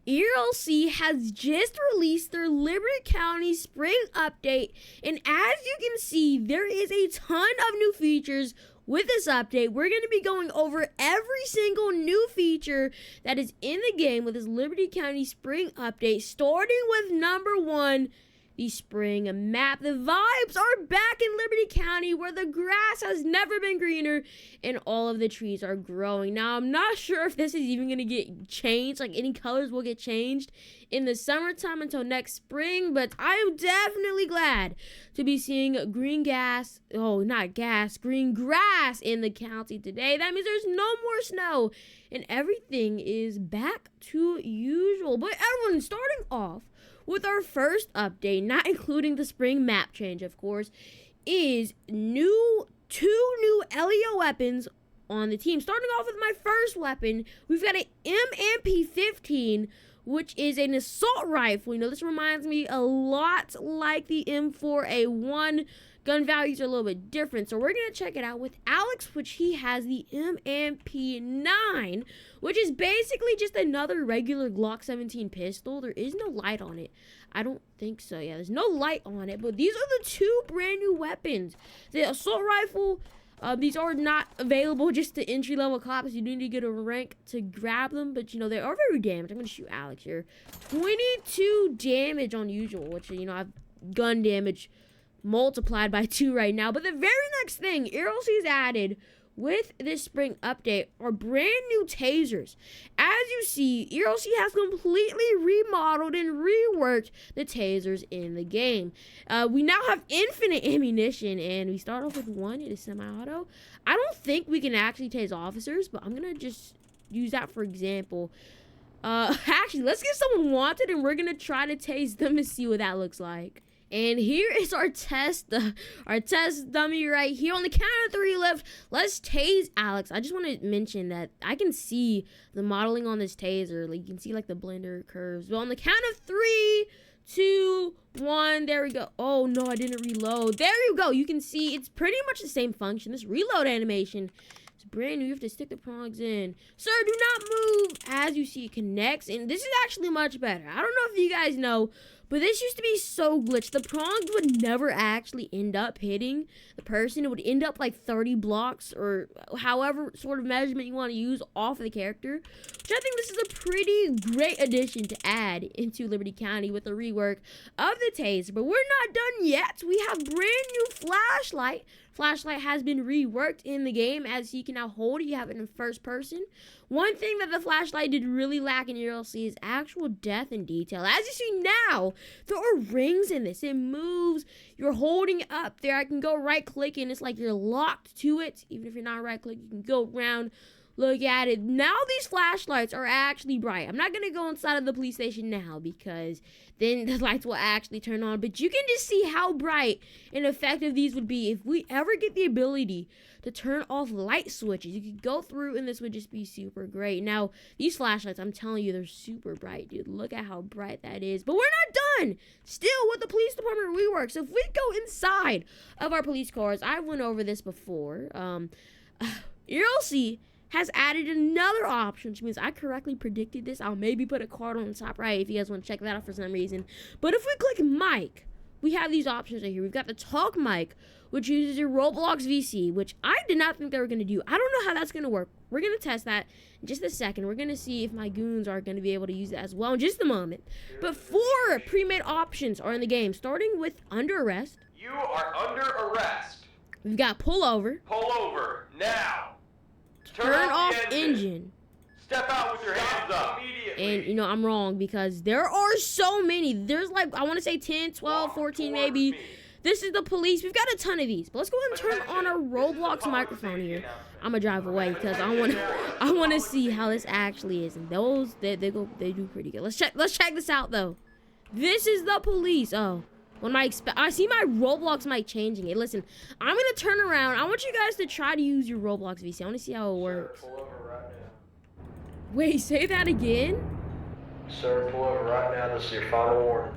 ELC has just released their Liberty County Spring Update, and as you can see, there is a ton of new features with this update. We're going to be going over every single new feature that is in the game with this Liberty County Spring Update, starting with number 1, the spring map. The vibes are back in Liberty County, where the grass has never been greener and all of the trees are growing. Now, I'm not sure if this is even going to get changed, like any colors will get changed in the summertime until next spring, but I am definitely glad to be seeing green grass in the county today. That means there's no more snow and everything is back to usual. But everyone, starting off with our first update, not including the spring map change, of course, is two new LEO weapons on the team. Starting off with my first weapon, we've got an MP15, which is an assault rifle. You know, this reminds me a lot like the M4A1. Gun values are a little bit different, so we're going to check it out with Alex, which he has the MP9, which is basically just another regular Glock 17 pistol. There is no light on it. I don't think so. Yeah, there's no light on it, but these are the two brand new weapons. The assault rifle, these are not available just to entry-level cops. You need to get a rank to grab them, but, you know, they are very damaged. I'm going to shoot Alex here. 22 damage on usual, which, you know, I've gun damage multiplied by 2 right now. But the very next thing ELC's added with this spring update are brand new tasers. As you see, ELC has completely remodeled and reworked the tasers in the game. We now have infinite ammunition, and we start off with one. It is semi-auto. I don't think we can actually tase officers, but I'm gonna just use that for example. Actually, let's get someone wanted, and we're gonna try to tase them and see what that looks like. And here is our test dummy right here. On the count of 3 left, let's tase Alex. I just want to mention that I can see the modeling on this taser. Like, you can see like the blender curves. But on the count of 3, 2, 1, there we go. Oh no, I didn't reload. There you go. You can see it's pretty much the same function. This reload animation is brand new. You have to stick the prongs in. Sir, do not move. As you see, it connects, and this is actually much better. I don't know if you guys know, but this used to be so glitched. The prongs would never actually end up hitting the person. It would end up like 30 blocks or however sort of measurement you want to use off of the character. Which I think this is a pretty great addition to add into Liberty County with the rework of the taser. But we're not done yet. We have brand new flashlight. Flashlight has been reworked in the game. As you can now hold it, you have it in first person. One thing that the flashlight did really lack in ELC is actual depth and detail. As you see now, there are rings in this. It moves. You're holding it up there. I can go right click and it's like you're locked to it. Even if you're not right click, you can go around, look at it. Now these flashlights are actually bright. I'm not going to go inside of the police station now because then the lights will actually turn on. But you can just see how bright and effective these would be if we ever get the ability to turn off light switches. You could go through and this would just be super great. Now, these flashlights, I'm telling you, they're super bright, dude. Look at how bright that is. But we're not done. Still with the police department rework. So if we go inside of our police cars, I went over this before. ELC has added another option, which means I correctly predicted this. I'll maybe put a card on the top right if you guys want to check that out for some reason. But if we click mic, we have these options right here. We've got the talk mic, which uses your Roblox VC, which I did not think they were going to do. I don't know how that's going to work. We're going to test that in just a second. We're going to see if my goons are going to be able to use it as well in just a moment. But 4 pre-made options are in the game, starting with under arrest. You are under arrest. We've got pull over. Pull over now. Turn off engine. Step out with your hands up immediately. And, you know, I'm wrong because there are so many. There's like, I want to say 10, 12, 14 maybe. This is the police. We've got a ton of these. But let's go ahead and turn on our Roblox microphone here. I'm going to drive away because I want to see how this actually is. And those, they do pretty good. Let's check this out, though. This is the police. Oh. I see my Roblox mic changing it. Listen, I'm going to turn around. I want you guys to try to use your Roblox VC. I want to see how it works. Sir, pull over right now. Wait, say that again? Sir, pull over right now. This is your final warning.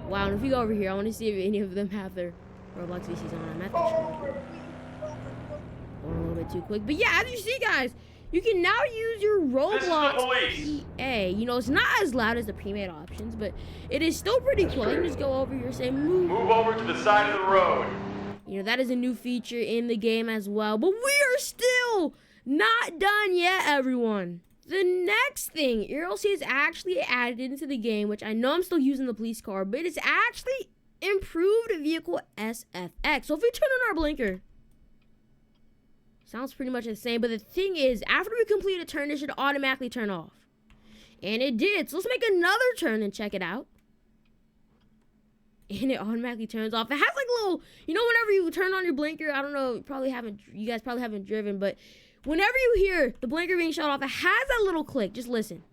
Wow, and if we go over here, I want to see if any of them have their Roblox VCs on. I'm at the going a little bit too quick. But yeah, as you see, guys, You can now use your Roblox police. PA. You know, it's not as loud as the pre-made options, but it is still pretty cool. You can just go over here, say move. Move over to the side of the road. You know, that is a new feature in the game as well. But we are still not done yet, everyone. The next thing EarlC has actually added into the game, which I know I'm still using the police car, but it's actually improved vehicle SFX. So if we turn on our blinker, sounds pretty much the same, but the thing is, after we complete a turn, it should automatically turn off. And it did. So let's make another turn and check it out. And it automatically turns off. It has like little, you know, whenever you turn on your blinker, I don't know, you guys probably haven't driven, but whenever you hear the blinker being shut off, it has that little click. Just listen.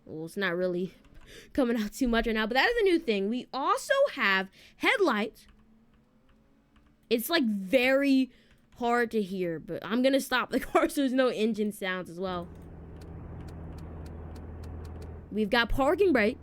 Well, it's not really coming out too much right now, but that is a new thing. We also have headlights. It's like very hard to hear, but I'm gonna stop the car so there's no engine sounds as well. We've got parking brake.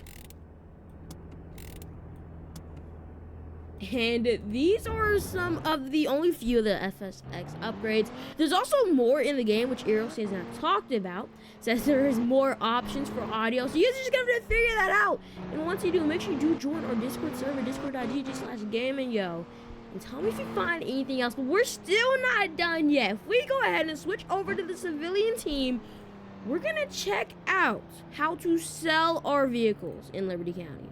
And these are some of the only few of the FSX upgrades. There's also more in the game, which EarlC has not talked about. It says there is more options for audio. So you guys are just gonna have to figure that out. And once you do, make sure you do join our Discord server, discord.gg/gameandyo. And tell me if you find anything else. But we're still not done yet. If we go ahead and switch over to the civilian team, we're gonna check out how to sell our vehicles in Liberty County.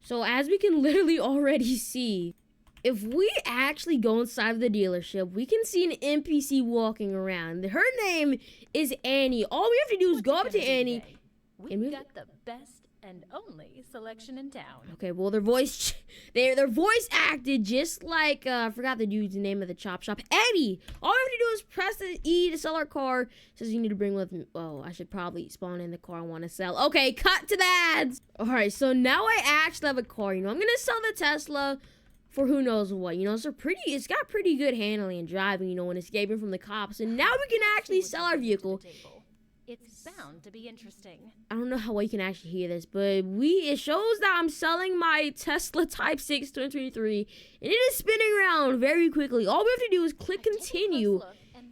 So as we can literally already see, if we actually go inside of the dealership, we can see an NPC walking around. Her name is Annie. All we have to do is go up to Annie. We've got the best and only selection in town. Okay, well their voice acted just like I forgot the dude's name of the chop shop. Eddie. All we have to do is press the E to sell our car. It says you need to bring with me. Oh, I should probably spawn in the car I want to sell. Okay, cut to the ads. All right, so now I actually have a car. You know, I'm gonna sell the Tesla for who knows what. You know, it's got pretty good handling and driving. You know, when escaping from the cops. And now we can actually sell our vehicle. It's bound to be interesting. I don't know how well you can actually hear this, but it shows that I'm selling my Tesla Type 6 2023, and it is spinning around very quickly. All we have to do is click continue,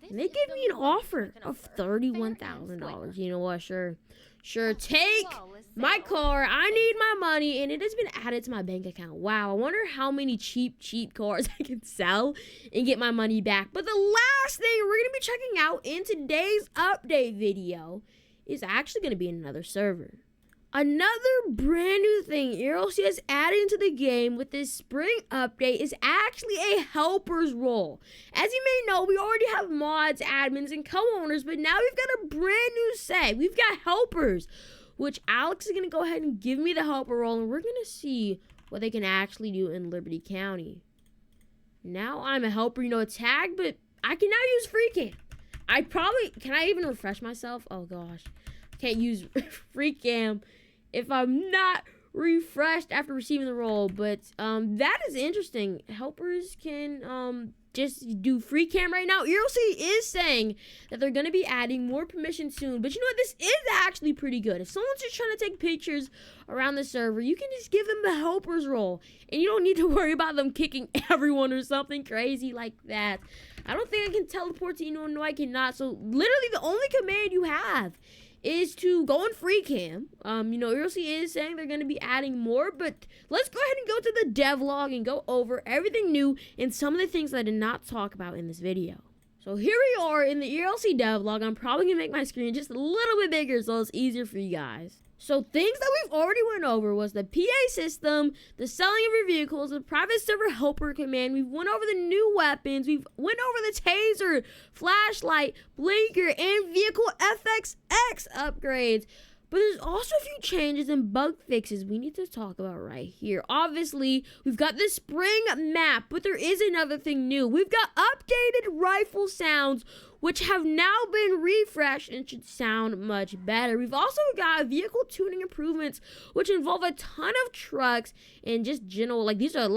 and they give me an offer of $31,000. You know what? Sure, take my car. I need my money, and it has been added to my bank account. Wow, I wonder how many cheap cars I can sell and get my money back. But the last thing we're going to be checking out in today's update video is actually going to be in another server. Another brand new thing EarlC has added into the game with this spring update is actually a helper's role. As you may know, we already have mods, admins, and co-owners, but now we've got a brand new set. We've got helpers, which Alex is going to go ahead and give me the helper role, and we're going to see what they can actually do in Liberty County. Now I'm a helper, you know, a tag, but I can now use free cam. Can I even refresh myself? Oh gosh, can't use free cam if I'm not refreshed after receiving the role, but that is interesting. Helpers can just do free cam right now. EarlC is saying that they're going to be adding more permissions soon, but you know what, this is actually pretty good. If someone's just trying to take pictures around the server, you can just give them the helpers role, and you don't need to worry about them kicking everyone or something crazy like that. I don't think I can teleport to anyone. No, I cannot. So literally the only command you have is to go in free cam. You know, EarlC is saying they're going to be adding more, but let's go ahead and go to the devlog and go over everything new and some of the things that I did not talk about in this video. So here we are in the EarlC devlog. I'm probably going to make my screen just a little bit bigger so it's easier for you guys. So things that we've already went over was the PA system, the selling of your vehicles, the private server helper command. We've went over the new weapons. We've went over the taser, flashlight, blinker, and vehicle FXX upgrades. But there's also a few changes and bug fixes we need to talk about right here. Obviously, we've got the spring map, but there is another thing new. We've got updated rifle sounds, which have now been refreshed and should sound much better. We've also got vehicle tuning improvements, which involve a ton of trucks and just general, like these are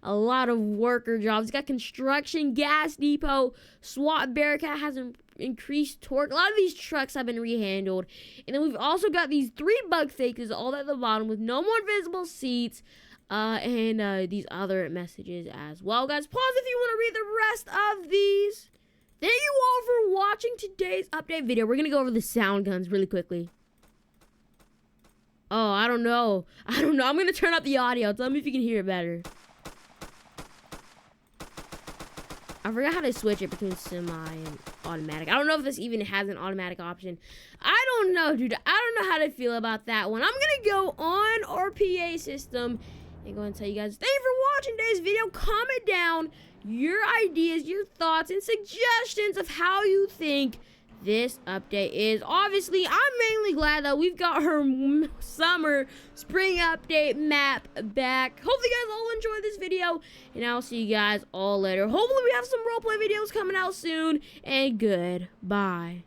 a lot of worker jobs. We've got construction, gas depot, SWAT barricade has increased torque. A lot of these trucks have been rehandled. And then we've also got these 3 bug fixes all at the bottom with no more invisible seats and these other messages as well. Guys, pause if you want to read the rest of these. Thank you all for watching today's update video. We're gonna go over the sound guns really quickly. Oh, I don't know. I'm gonna turn up the audio. Tell me if you can hear it better. I forgot how to switch it between semi and automatic. I don't know if this even has an automatic option. I don't know, dude. I don't know how to feel about that one. I'm gonna go on our PA system and go and tell you guys, thank you for watching today's video. Comment down your ideas, your thoughts, and suggestions of how you think this update is. Obviously, I'm mainly glad that we've got her summer spring update map back. Hopefully you guys all enjoyed this video, and I'll see you guys all later. Hopefully we have some roleplay videos coming out soon, and goodbye.